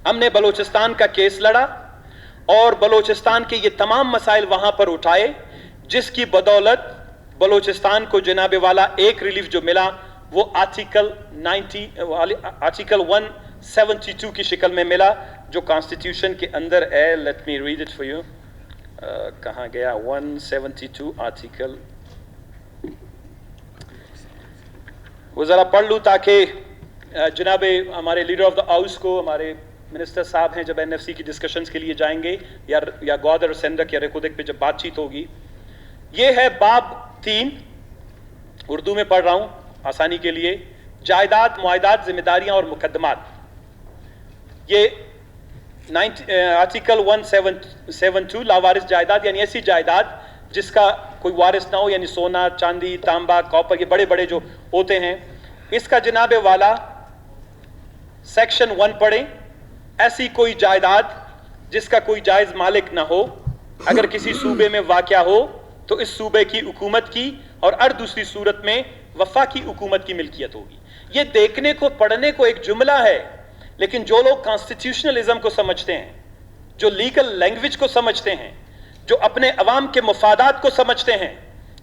हमने बलूचिस्तान का केस लड़ा और बलूचिस्तान के ये तमाम मसाइल वहां पर उठाए, जिसकी बदौलत बलूचिस्तान को जनाबे वाला एक रिलीफ जो मिला वो आर्टिकल 172 की शक्ल में मिला, जो कॉन्स्टिट्यूशन के अंदर है। Let me read it for you. कहां गया 172 आर्टिकल, वो जरा पढ़ लूं ताकि जनाबे हमारे लीडर ऑफ द हाउस को, हमारे मिनिस्टर साहब हैं, जब एनएफसी की डिस्कशंस के लिए जाएंगे या ग्वादर सेंडक या रेकोदेक पे जब बातचीत होगी। ये है बाब 3, उर्दू में पढ़ रहा हूं आसानी के लिए। जायदाद, मुआहदात, जिम्मेदारियां और मुकदमात। ये आर्टिकल 172 लावारिस जायदाद, यानी ऐसी जायदाद जिसका कोई वारिस ना हो, यानी सोना, चांदी, तांबा, कॉपर, ये बड़े बड़े जो होते हैं, इसका जनाबे वाला सेक्शन 1 पढ़ें। ऐसी कोई जायदाद जिसका कोई जायज मालिक ना हो, अगर किसी सूबे में वाक़या हो तो इस सूबे की हुकूमत की और हर दूसरी सूरत में वफाकी हुकूमत की मिल्कियत होगी। ये देखने को, पढ़ने को एक जुमला है, लेकिन जो लोग कॉन्स्टिट्यूशनलिज्म को समझते हैं, जो लीगल लैंग्वेज को समझते हैं, जो अपने अवाम के मफादात को समझते हैं,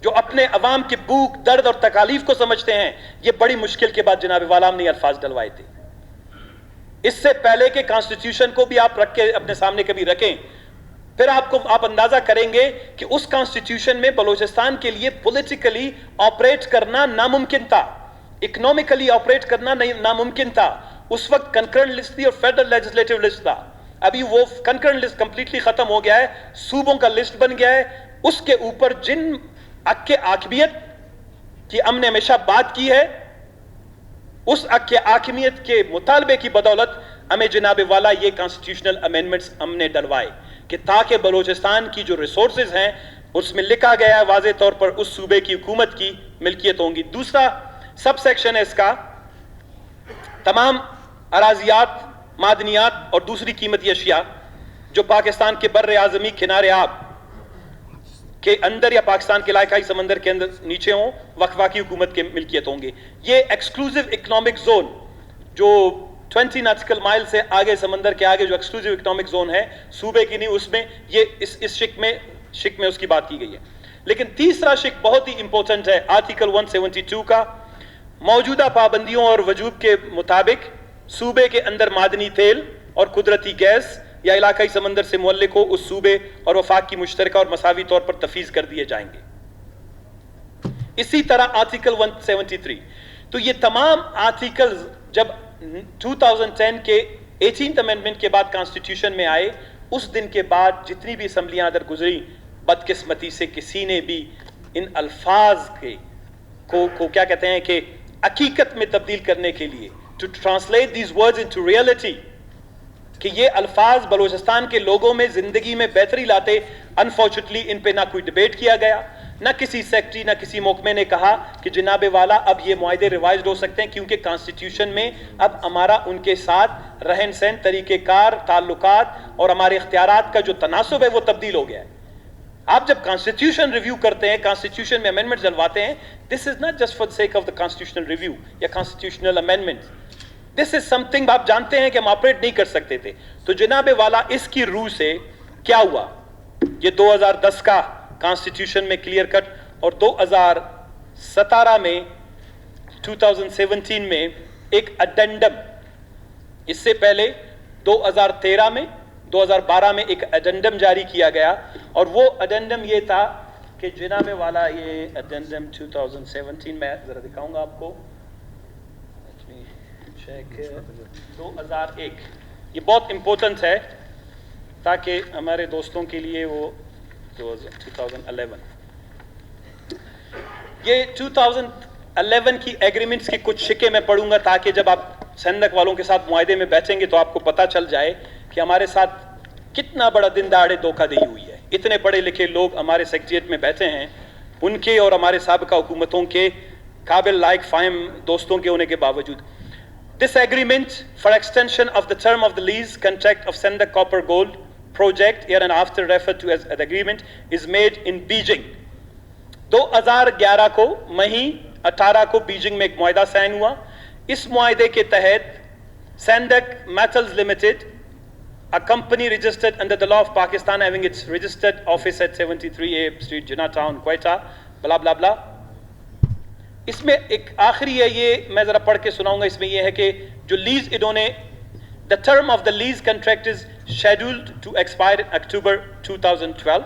जो अपने अवाम के भूख, दर्द और तकालीफ को समझते हैं, ये बड़ी मुश्किल के बाद जनाब वाला हमने अल्फाज डलवाए थे। इससे पहले के कॉन्स्टिट्यूशन को भी आप रख के अपने सामने कभी रखें, फिर आप अंदाजा करेंगे कि उस कॉन्स्टिट्यूशन में बलूचिस्तान के लिए पॉलिटिकली ऑपरेट करना नामुमकिन था, इकोनॉमिकली ऑपरेट करना नामुमकिन था। उस वक्त कंकरेंट लिस्ट थी और फेडरल लेजिस्लेटिव लिस्ट था। अभी वो कंकरेंट लिस्ट कंप्लीटली खत्म हो गया है, सूबों का लिस्ट बन गया है। उसके ऊपर जिन हक के आकमियत की हमने हमेशा बात की है, उस हक के आकमियत के मुतालबे की बदौलत हमें जनाबे वाला ये कॉन्स्टिट्यूशनल अमेंडमेंट्स हमने डलवाए कि ताकि बलूचिस्तान की जो रिसोर्सेज हैं उसमें लिखा गया है वाज़ेह तौर पर उस सूबे की हुकूमत की मिल्कियत होंगी। दूसरा सब सेक्शन है इसका, तमाम अराजियात, मादनियात और दूसरी कीमती अशिया जो पाकिस्तान के बर्र आज़मी किनारे आब के अंदर या पाकिस्तान के इलाकाई समंदर के अंदर नीचे हों, वक्फाकी हुकूमत के मिल्कियत होंगे। ये एक्सक्लूसिव इकोनॉमिक जोन जो 20 नॉटिकल माइल से आगे, समंदर के आगे जो एक्सक्लूसिव इकोनॉमिक जोन है, सूबे की नहीं, उसमें ये इस शिक में उसकी बात की गई है। लेकिन तीसरा शिक बहुत ही इंपॉर्टेंट है आर्टिकल 172 का। मौजूदा पाबंदियों और वजूब के मुताबिक सूबे के अंदर मादनी तेल और कुदरती गैस या इलाकाई समंदर से मुअल्लिक हो उस सूबे और वफाक की मुश्तरका और मसावी तौर पर तफीज कर दिए जाएंगे। इसी तरह आर्टिकल 173, तो ये तमाम आर्टिकल्स जब 2010 के 18th अमेंडमेंट के बाद कॉन्स्टिट्यूशन में आए, उस दिन के बाद जितनी भी असम्बलियां अंदर गुजरी, बदकिस्मती से किसी ने भी इन अल्फाज को क्या कहते हैं कि हकीकत में तब्दील करने के लिए, to translate these words into reality, कि ये अल्फाज बलूचिस्तान के लोगों में जिंदगी में बेहतरी लाते, अनफॉर्चुनेटली इन पे ना कोई डिबेट किया गया, ना किसी सेक्रेटरी ना किसी महकमे ने कहा कि जनाबे वाला अब ये मुआहदे रिवाइज हो सकते हैं, क्योंकि कॉन्स्टिट्यूशन में अब हमारा उनके साथ रहन सहन, तरीक़ेकार, ताल्लुकात और हमारे इख्तियारात का जो तनासुब है वो तब्दील हो गया है। आप जब कॉन्स्टिट्यूशन रिव्यू करते हैं, कॉन्स्टिट्यूशन में अमेंडमेंट डलवाते हैं, this is not just for the sake of the constitutional review या constitutional amendment, this is something आप जानते हैं कि हम ऑपरेट नहीं कर सकते थे। तो जनाबे वाला इसकी रूह से क्या हुआ, ये 2010 का कॉन्स्टिट्यूशन में क्लियर कट, और 2017 में 2017 में एक अडेंडम, इससे पहले 2013 में 2012 में एक अडेंडम जारी किया गया, और वो अडेंडम ये था कि जनाबे वाला ये अडेंडम 2017 में जरा दिखाऊंगा आपको, 2001, ये बहुत इंपॉर्टेंट है ताकि हमारे दोस्तों के लिए वो 2011, ये 2011 की एग्रीमेंट्स की कुछ शिकें मैं पढ़ूंगा ताकि जब आप सेंडक वालों के साथ मुआहदे में बैठेंगे तो आपको पता चल जाए कि हमारे साथ कितना बड़ा दिन दहाड़े धोखाधड़ी हुई है। इतने पढ़े लिखे लोग हमारे सेक्रेटरीट में बैठे हैं, उनके और हमारे साबिका हुकूमतों के काबिल लायक फाहिम दोस्तों के होने के बावजूद। This agreement for extension of the term of the lease contract of Sendak Copper Gold project, here and after referred to as the agreement, is made in Beijing. 2011 को मई 18 को बीजिंग में एक मुआहदा साइन हुआ। इस मुआहदे के तहत Sendak Metals Limited a company registered under the law of Pakistan having its registered office at 73A Street, Jinnah Town, Quetta, blah blah blah. इसमें एक आखिरी है, ये मैं जरा पढ़ के सुनाऊंगा. इसमें ये है कि जो लीज इन्होंने, the term of the lease contract is scheduled to expire in October 2012.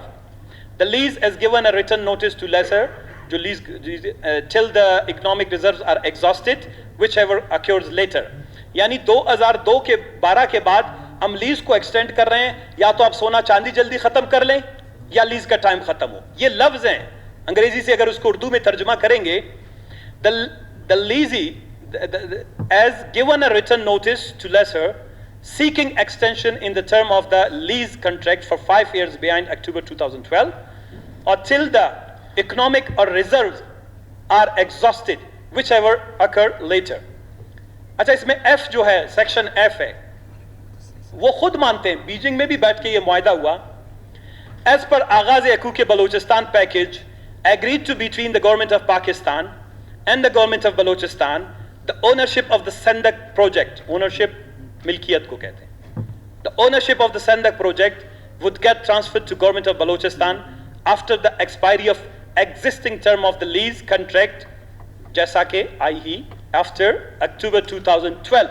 The lease has given a written notice to lessor जो lease till the economic reserves are exhausted, whichever occurs later. यानी 2002 के 12 के बाद हम lease को extend कर रहे हैं, या तो आप सोना चांदी जल्दी खत्म कर लें या लीज का टाइम खत्म हो. ये लफ्ज हैं, अंग्रेजी से अगर उसको उर्दू में तर्जुमा करेंगे, the leasee has given a written notice to lessor seeking extension in the term of the lease contract for 5 years behind October 2012 or till the economic or reserves are exhausted, whichever occur later. अच्छा, इसमें F जो है, section F है, वो खुद मानते हैं, Beijing में भी बैठ के ये मुआहदा हुआ. As per आगाज हकूक Balochistan package agreed to between the government of Pakistan and the government of Balochistan, the ownership of the Sandak project, ownership milkiyat ko kehte hain, the ownership of the Sandak project would get transferred to government of Balochistan after the expiry of existing term of the lease contract, jaisa ke i.e. after October 2012,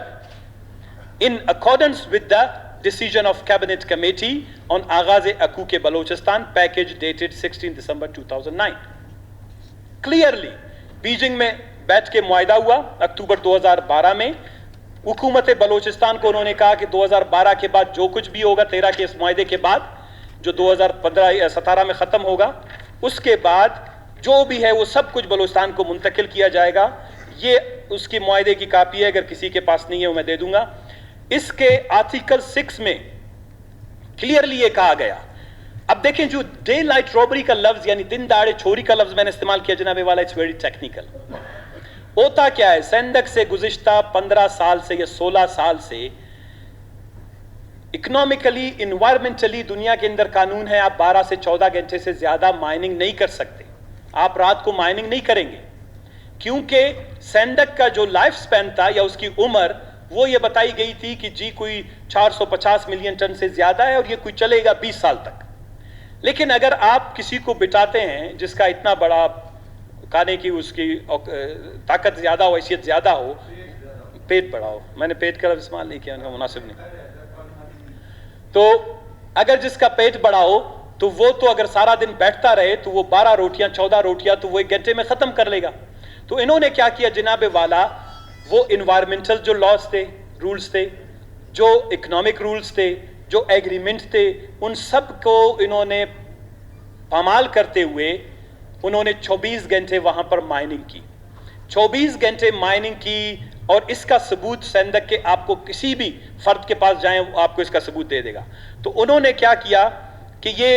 in accordance with the decision of Cabinet Committee on Agaz-e-Haqooq Balochistan package dated 16 December 2009. Clearly, Beijing में बैठ के मुआहदा हुआ अक्टूबर 2012 में. हुकूमत बलोचिस्तान को उन्होंने कहा कि 2012 के बाद जो कुछ भी होगा, 13 के इस मुआहदे के बाद जो 2015-17 में ख़त्म होगा, उसके बाद जो भी है वो सब कुछ बलोचिस्तान को मुंतकिल किया जाएगा. ये उसकी मुआहदे की कापी है, अगर किसी के पास नहीं है वो मैं दे दूंगा. इसके आर्टिकल 6 में क्लियरली ये कहा गया. अब देखें, जो डे लाइट रॉबरी का लफ्ज यानी दिन दहाड़े चोरी का लफ्ज मैंने इस्तेमाल किया जनाबे वाला, इट्स वेरी टेक्निकल. होता क्या है, सेंडक से गुज़िश्ता 15 साल से या 16 साल से इकोनॉमिकली, इन्वायरमेंटली दुनिया के अंदर कानून है, आप 12 से 14 घंटे से ज्यादा माइनिंग नहीं कर सकते. आप रात को माइनिंग नहीं करेंगे, क्योंकि सेंडक का जो लाइफ स्पैन था या उसकी उम्र, वो ये बताई गई थी कि जी कोई 450 मिलियन टन से ज्यादा है और ये कोई चलेगा 20 साल तक. लेकिन अगर आप किसी को बिठाते हैं जिसका इतना बड़ा खाने की उसकी ताकत ज्यादा हो, हैसियत ज्यादा हो, पेट बड़ा हो, मैंने पेट का लफ्ज़ इस्तेमाल नहीं किया, उनका मुनासिब नहीं, तो अगर जिसका पेट बड़ा हो तो वो तो अगर सारा दिन बैठता रहे तो वो 12 रोटियां 14 रोटियां तो वो 1 घंटे में खत्म कर लेगा. तो इन्होंने क्या किया जनाबे वाला, वो इन्वायरमेंटल जो लॉज थे, रूल्स थे, जो इकोनॉमिक रूल्स थे, जो एग्रीमेंट थे, उन सब को इन्होंने पामाल करते हुए उन्होंने 24 घंटे वहां पर माइनिंग की. 24 घंटे माइनिंग की, और इसका सबूत सेंदक के आपको किसी भी फर्द के पास जाएं वो आपको इसका सबूत दे देगा. तो उन्होंने क्या किया कि ये,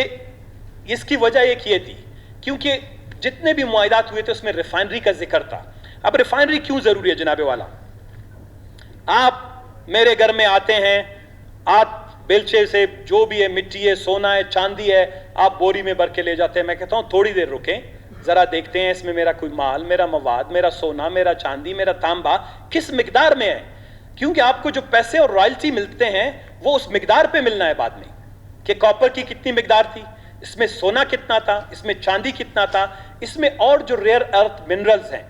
इसकी वजह एक ये थी क्योंकि जितने भी मुआहदात हुए थे उसमें रिफाइनरी का जिक्र था. अब रिफाइनरी क्यों जरूरी है जनाबे वाला, आप मेरे घर में आते हैं, आप बेलचे से जो भी है, मिट्टी है, सोना है, चांदी है, आप बोरी में भर के ले जाते हैं. मैं कहता हूं थोड़ी देर रुकें, जरा देखते हैं इसमें मेरा कोई माल, मेरा मवाद, मेरा सोना, मेरा चांदी, मेरा तांबा किस मिकदार में है, क्योंकि आपको जो पैसे और रॉयल्टी मिलते हैं वो उस मिकदार पे मिलना है बाद में, कि कॉपर की कितनी मिकदार थी, इसमें सोना कितना था, इसमें चांदी कितना था, इसमें और जो रेयर अर्थ मिनरल्स हैं,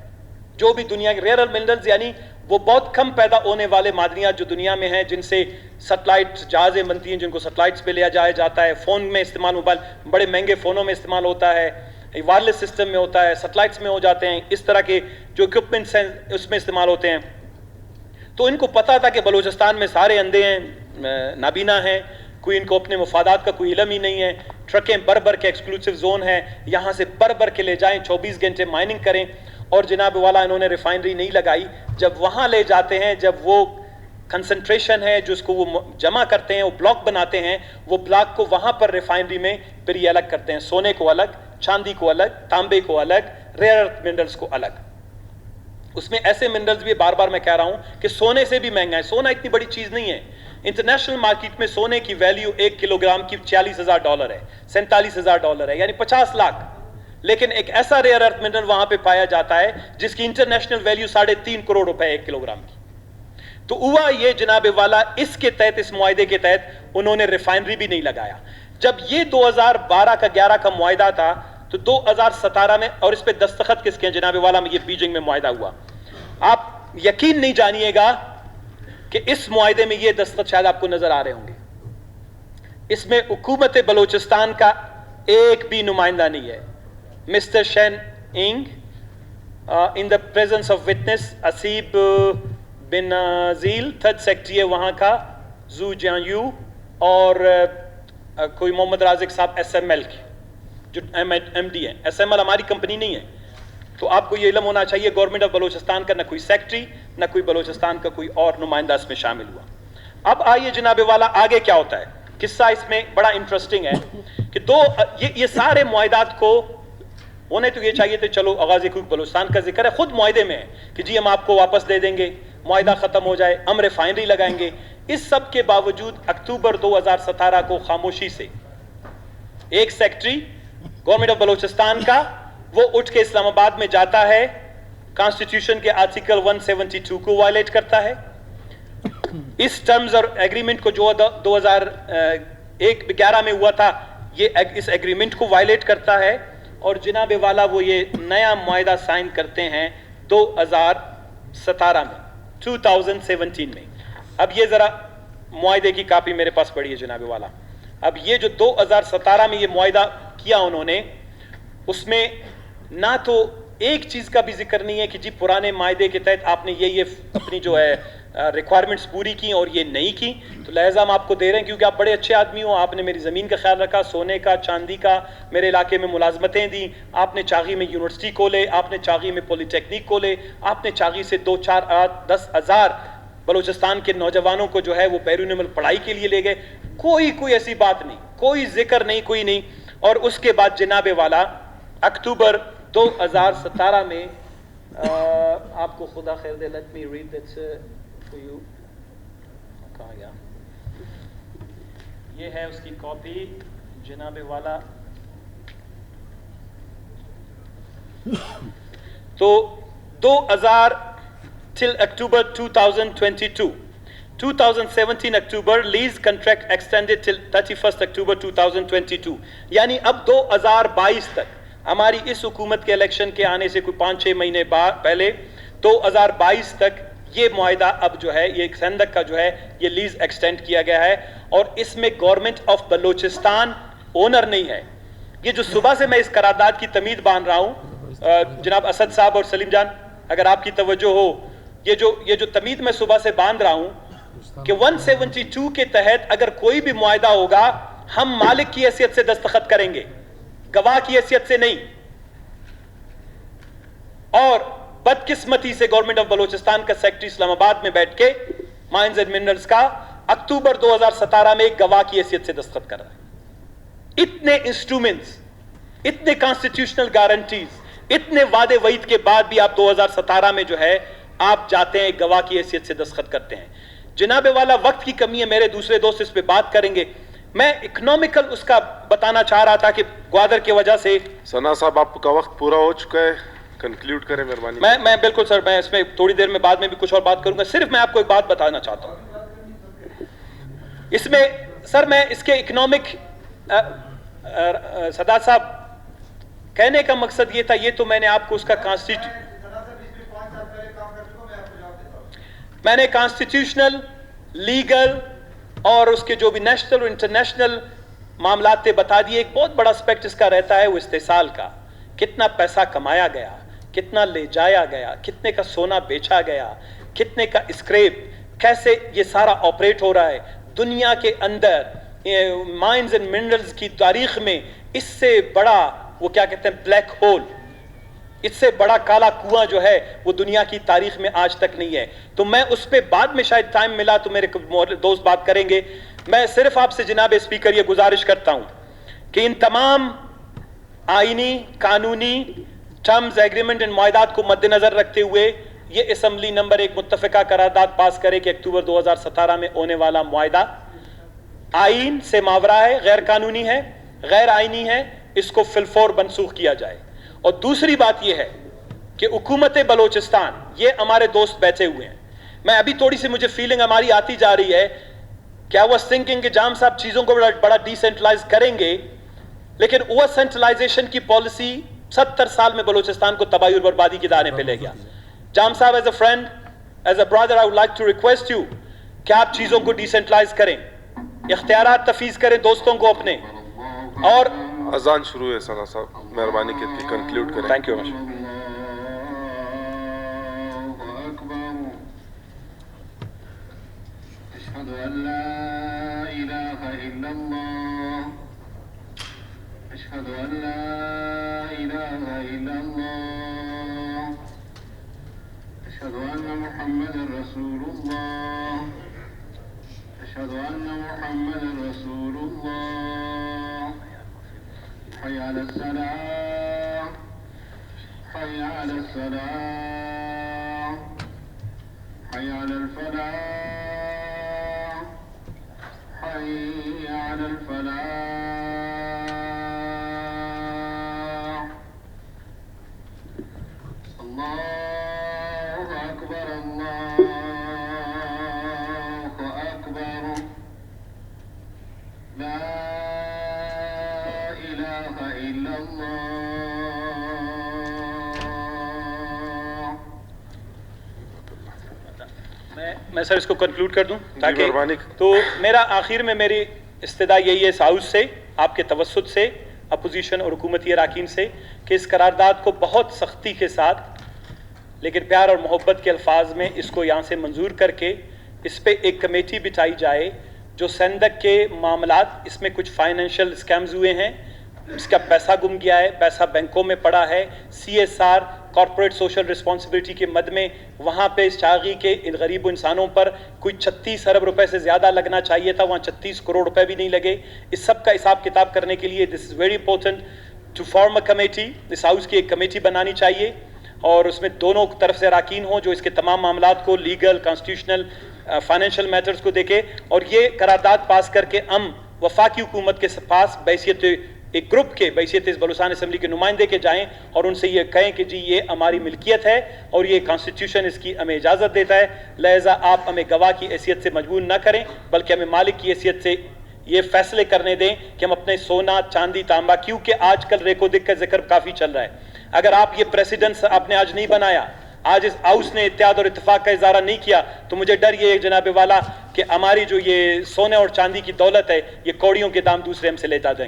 जो भी दुनिया के रेयर अर्थ मिनरल्स यानी वो बहुत कम पैदा होने वाले मादनियात जो दुनिया में हैं, जिनसे सैटेलाइट जहाजें बनती हैं, जिनको सैटेलाइट्स पे लिया जाया जाता है, फ़ोन में इस्तेमाल, मोबाइल बड़े महंगे फ़ोनों में इस्तेमाल होता है, वायरलेस सिस्टम में होता है, सैटेलाइट्स में हो जाते हैं, इस तरह के जो इक्विपमेंट्स हैं उसमें इस्तेमाल होते हैं. तो इनको पता था कि बलूचिस्तान में सारे अंधे हैं, नाबीना हैं, कोई इनको अपने मफादात का कोई इलम ही नहीं है. ट्रकें भर भर के एक्सक्लूसिव जोन है, यहाँ से भर भर के ले जाएं, 24 घंटे माइनिंग करें. और जनाब वाला इन्होंने रिफाइनरी नहीं लगाई. जब वहाँ ले जाते हैं, जब वो कंसंट्रेशन है जिसको वो जमा करते हैं, वो ब्लॉक बनाते हैं, वो ब्लॉक को वहाँ पर रिफाइनरी में फिर ये अलग करते हैं, सोने को अलग, चांदी को अलग, तांबे को अलग, रेयर अर्थ मिनरल्स को अलग. उसमें ऐसे मिनरल्स भी, बार बार मैं कह रहा हूँ कि सोने से भी महंगा है. सोना इतनी बड़ी चीज़ नहीं है. इंटरनेशनल मार्केट में सोने की वैल्यू 1 किलोग्राम की $40,000 है, $47,000 है, यानी 50 लाख. लेकिन एक ऐसा रेयर अर्थ मिनरल वहां पे पाया जाता है जिसकी इंटरनेशनल वैल्यू 3.5 करोड़ रुपए 1 किलोग्राम की. تو ہوا یہ جناب والا, اس کے تحت, اس معاہدے کے تحت انہوں نے ریفائنری بھی نہیں لگایا. جب یہ 2012 کا 11 کا معاہدہ تھا تو 2017 میں, اور اس پہ دستخط کس کے ہیں جناب والا, میں یہ بیجنگ میں معاہدہ ہوا. آپ یقین نہیں جانیے گا کہ اس معاہدے میں یہ دستخط شاید آپ کو نظر آ رہے ہوں گے. اس میں حکومت بلوچستان کا ایک بھی نمائندہ نہیں ہے. مسٹر شین انگ, in the presence of witness اسیب بن زیل, تھرڈ سیکرٹری ہے وہاں کا, زو جیان یو, اور کوئی محمد رازق صاحب ایس ایم ایل کے جو ایم ڈی ہیں. ایس ایم ایل ہماری کمپنی نہیں ہے. تو آپ کو یہ علم ہونا چاہیے گورنمنٹ آف بلوچستان کا نہ کوئی سیکرٹری نہ کوئی بلوچستان کا کوئی اور نمائندہ اس میں شامل ہوا. اب آئیے جناب والا آگے کیا ہوتا ہے. قصہ اس میں بڑا انٹرسٹنگ ہے کہ یہ سارے معاہدات کو ہونے تو یہ چاہیے تھے, چلو آغاز حقوق بلوچستان کا ذکر ہے, خود معاہدے میں ہے کہ جی ہم آپ کو واپس دے دیں گے, معاہدہ ختم ہو جائے, ہم ریفائنری لگائیں گے. اس سب کے باوجود اکتوبر 2017 کو خاموشی سے ایک سیکرٹری گورنمنٹ آف بلوچستان کا, وہ اٹھ کے اسلام آباد میں جاتا ہے, کانسٹیٹیوشن کے آرٹیکل 172 کو وائلیٹ کرتا ہے. اس ٹرمز اور ایگریمنٹ کو جو 2011 میں ہوا تھا, یہ اس ایگریمنٹ کو وائلیٹ کرتا ہے. اور جناب والا وہ یہ نیا معاہدہ سائن کرتے ہیں 2017 میں, 2017 میں. اب یہ ذرا معاہدے کی کاپی میرے پاس پڑی ہے جناب والا. اب یہ جو 2017 میں یہ معاہدہ کیا انہوں نے, اس میں نہ تو ایک چیز کا بھی ذکر نہیں ہے کہ جی پرانے معاہدے کے تحت آپ نے یہ اپنی جو ہے ریکوائرمنٹس پوری کی اور یہ نہیں کی, تو لہٰذا ہم آپ کو دے رہے ہیں کیونکہ آپ بڑے اچھے آدمی ہو, آپ نے میری زمین کا خیال رکھا, سونے کا, چاندی کا, میرے علاقے میں ملازمتیں دی, آپ نے چاغی میں یونیورسٹی کھولے, آپ نے چاغی میں پولی ٹیکنیک کھولے, آپ نے چاغی سے 2-4-10 ہزار بلوچستان کے نوجوانوں کو جو ہے وہ بیرون ملک پڑھائی کے لیے لے گئے. کوئی ایسی بات نہیں, کوئی ذکر نہیں, کوئی نہیں. اور اس کے بعد جناب والا اکتوبر 2017 میں آپ کو خدا خیر دے, let me read that for you. کہاں گیا, یہ ہے اس کی کاپی جناب والا. تو 2000 till October 2022, 2017 October, lease contract extended till 31st October 2022. یعنی اب 2022 تک, ہماری اس حکومت کے الیکشن کے آنے سے کوئی 5-6 مہینے پہلے 2022 تک یہ معاہدہ اب جو ہے, یہ سندک کا جو ہے یہ لیز ایکسٹینڈ کیا گیا ہے. اور اس میں گورنمنٹ آف بلوچستان اونر نہیں ہے. یہ جو صبح سے میں اس قرارداد کی تمید باندھ رہا ہوں, جناب اسد صاحب اور سلیم جان اگر آپ کی توجہ ہو, یہ جو تمید میں صبح سے باندھ رہا ہوں کہ 172 کے تحت اگر کوئی بھی معاہدہ ہوگا ہم مالک کی حیثیت سے دستخط کریں گے, گواہ کی حیثیت سے نہیں. اور بدقسمتی سے گورنمنٹ آف بلوچستان کا سیکرٹری اسلام آباد میں بیٹھ کے مائنز اینڈ منرلز کا اکتوبر 2017 میں ایک گواہ کی حیثیت سے دستخط کر رہا ہے. اتنے انسٹرومنٹس, اتنے کانسٹیٹیوشنل گارنٹیز, اتنے وعدے وعید کے بعد بھی آپ 2017 میں جو ہے آپ جاتے ہیں گواہ کی حیثیت سے دستخط کرتے ہیں. جناب والا وقت کی کمی ہے, میرے دوسرے دوست اس پہ بات کریں گے. میں اکنومیکل اس کا بتانا چاہ رہا تھا کہ گوادر کی وجہ سے. ثنا صاحب آپ کا وقت پورا ہو چکا ہے, کنکلیوڈ کریں مہربانی. میں بالکل سر, میں اس میں تھوڑی دیر میں بعد میں بھی کچھ اور بات کروں گا. صرف میں آپ کو ایک بات بتانا چاہتا ہوں اس میں سر, میں اس کے اکنامک سداد صاحب کہنے کا مقصد یہ تھا, یہ تو میں نے آپ کو اس کا میں نے کانسٹیٹیوشنل, لیگل اور اس کے جو بھی نیشنل اور انٹرنیشنل معاملات تھے بتا دیے. ایک بہت بڑا اسپیکٹ اس کا رہتا ہے وہ استحصال کا, کتنا پیسہ کمایا گیا, کتنا لے جایا گیا, کتنے کا سونا بیچا گیا, کتنے کا اسکریپ, کیسے یہ سارا آپریٹ ہو رہا ہے دنیا کے اندر. مائنز اینڈ منرلز کی تاریخ میں اس سے بڑا وہ کیا کہتے ہیں بلیک ہول, اس سے بڑا کالا کنواں جو ہے وہ دنیا کی تاریخ میں آج تک نہیں ہے. تو میں اس پہ بعد میں شاید ٹائم ملا تو میرے دوست بات کریں گے. میں صرف آپ سے جناب اسپیکر یہ گزارش کرتا ہوں کہ ان تمام آئینی, قانونی ٹرمز, ایگریمنٹ اینڈ معاہدات کو مد نظر رکھتے ہوئے یہ اسمبلی نمبر 1 متفقہ قرارداد پاس کرے کہ اکتوبر 2017 میں ہونے والا معاہدہ آئین سے ماورا ہے, غیر قانونی ہے, غیر آئینی ہے, اس کو فی الفور منسوخ کیا جائے. اور دوسری بات یہ ہے کہ حکومت بلوچستان, یہ ہمارے دوست بیٹھے ہوئے ہیں, میں ابھی تھوڑی سی مجھے فیلنگ ہماری آتی جا رہی ہے کہ I was thinking کہ جام صاحب چیزوں کو بڑا ڈیسینٹرلائز کریں گے، لیکن اوور سینٹرلائزیشن کی پالیسی 70 سال میں بلوچستان کو تباہی اور بربادی کے دانے پہ لے گیا. جام صاحب as a friend, as a brother, I would like to request you کہ آپ چیزوں کو ڈیسینٹرلائز کریں، اختیارات تفویض کریں دوستوں کو اپنے. اور اذان شروع ہے ثنا صاحب، مہربانی کی کنکلیوڈ کریں. Thank you much. أشهد أن لا إله إلا الله أشهد أن لا إله إلا الله أشهد أن محمد رسول الله أشهد أن محمد رسول الله حي على الصلاة حي على الصلاة حي على الفلاح حي على الفلاح. الله أكبر الله أكبر لا إله إلا الله. میں سر اس کو کنکلوڈ کر دوں مہربانی. تو میرا آخر میں میری استدعا یہی ہے اس ہاؤس سے، آپ کے توسط سے، اپوزیشن اور حکومتی اراکین سے، کہ اس قرارداد کو بہت سختی کے ساتھ لیکن پیار اور محبت کے الفاظ میں اس کو یہاں سے منظور کر کے اس پہ ایک کمیٹی بٹھائی جائے. جو سندک کے معاملات، اس میں کچھ فائنینشیل اسکیمز ہوئے ہیں، اس کا پیسہ گم گیا ہے، پیسہ بینکوں میں پڑا ہے، CSR کارپوریٹ سوشل رسپانسبلٹی کے مد میں وہاں پہ شاغی کے ان غریب انسانوں پر کوئی 36 ارب روپے سے زیادہ لگنا چاہیے تھا، وہاں 36 کروڑ روپے بھی نہیں لگے. اس سب کا حساب کتاب کرنے کے لیے this is very important to form a committee. اس ہاؤس کی ایک کمیٹی بنانی چاہیے اور اس میں دونوں طرف سے اراکین ہوں جو اس کے تمام معاملات کو لیگل، کانسٹیٹیوشنل، فائنینشیل میٹرز کو دیکھے اور یہ قرارداد پاس کر کے ہم وفاقی حکومت کے پاس بحیثیت ایک گروپ کے، بحیثیت اس بلوچستان اسمبلی کے نمائندے کے جائیں اور ان سے یہ کہیں کہ جی یہ ہماری ملکیت ہے اور یہ کانسٹیٹیوشن اس کی ہمیں اجازت دیتا ہے، لہٰذا آپ ہمیں گواہ کی حیثیت سے مجبور نہ کریں بلکہ ہمیں مالک کی حیثیت سے یہ فیصلے کرنے دیں کہ ہم اپنے سونا، چاندی، تانبا، کیونکہ آج کل ریکو دک کا ذکر کافی چل رہا ہے. اگر آپ یہ پریسیڈنس آپ نے آج نہیں بنایا، آج اس ہاؤس نے اتحاد اور اتفاق کا اظہار نہیں کیا، تو مجھے ڈر یہ ہے جناب والا کہ ہماری جو یہ سونے اور چاندی کی دولت ہے، یہ کوڑیوں کے دام دوسرے ہم سے لیتا جائیں گے.